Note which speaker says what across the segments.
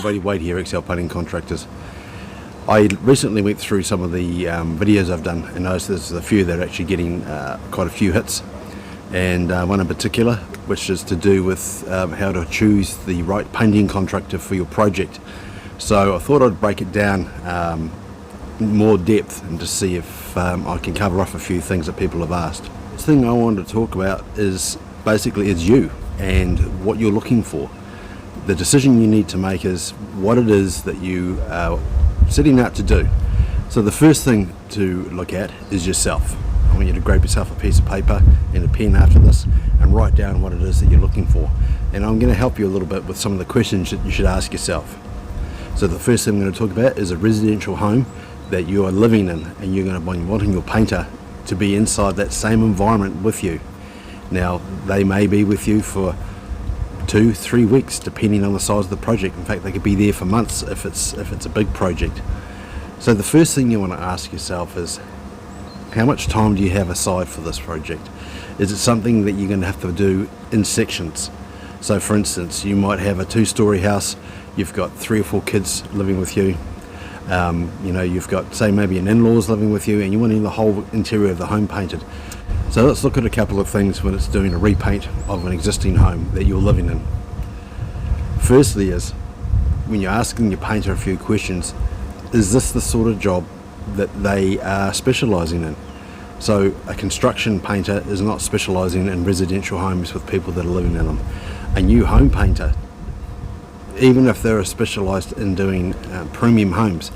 Speaker 1: Wade here, XL Painting Contractors. I recently went through some of the videos I've done and noticed there's a few that are actually getting quite a few hits, and one in particular which is to do with how to choose the right painting contractor for your project. So I thought I'd break it down in more depth and to see if I can cover off a few things that people have asked. The thing I wanted to talk about is basically you and what you're looking for. The decision you need to make is what it is that you are setting out to do. So the first thing to look at is yourself. I want you to grab yourself a piece of paper and a pen after this and write down what it is that you're looking for. And I'm going to help you a little bit with some of the questions that you should ask yourself. So the first thing I'm going to talk about is a residential home that you are living in, and you're going to be wanting your painter to be inside that same environment with you. Now, they may be with you for 2-3 weeks depending on the size of the project. In fact, they could be there for months if it's a big project. So the first thing you want to ask yourself is, how much time do you have aside for this project? Is it something that you're going to have to do in sections? So for instance, you might have a 2-story house, you've got 3 or 4 kids living with you, you've got, say, maybe an in-laws living with you, and you want the whole interior of the home painted. So let's look at a couple of things when it's doing a repaint of an existing home that you're living in. Firstly is, when you're asking your painter a few questions, is this the sort of job that they are specialising in? So a construction painter is not specialising in residential homes with people that are living in them. A new home painter, even if they're specialised in doing premium homes,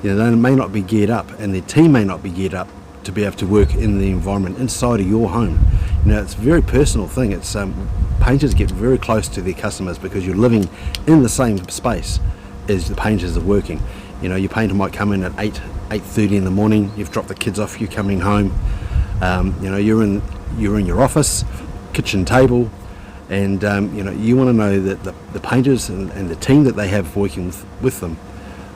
Speaker 1: they may not be geared up, and their team may not be geared up to be able to work in the environment inside of your home. It's a very personal thing. It's painters get very close to their customers because you're living in the same space as the painters are working. Your painter might come in at 8:30 in the morning. You've dropped the kids off. You're coming home. You're in your office, kitchen table, and you want to know that the painters and the team that they have working with them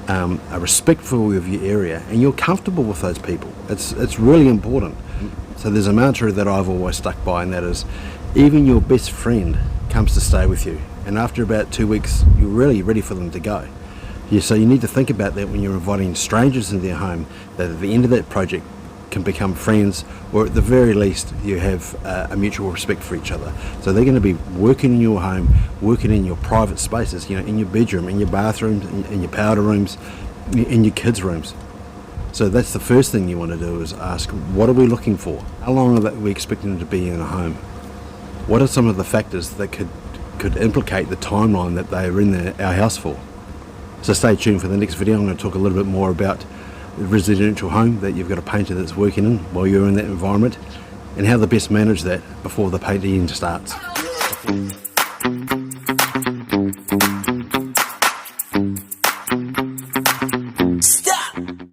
Speaker 1: are respectful of your area, and you're comfortable with those people. It's really important. So there's a mantra that I've always stuck by, and that is, even your best friend comes to stay with you, and after about 2 weeks you're really ready for them to go. So you need to think about that when you're inviting strangers into their home, that at the end of that project can become friends, or at the very least you have a mutual respect for each other. So they're going to be working in your home, working in your private spaces, in your bedroom, in your bathrooms, in your powder rooms, in your kids' rooms. So that's the first thing you want to do, is ask, what are we looking for? How long are we expecting them to be in a home? What are some of the factors that could implicate the timeline that they are in our house for? So stay tuned for the next video. I'm going to talk a little bit more about the residential home that you've got a painter that's working in while you're in that environment, and how to best manage that before the painting starts.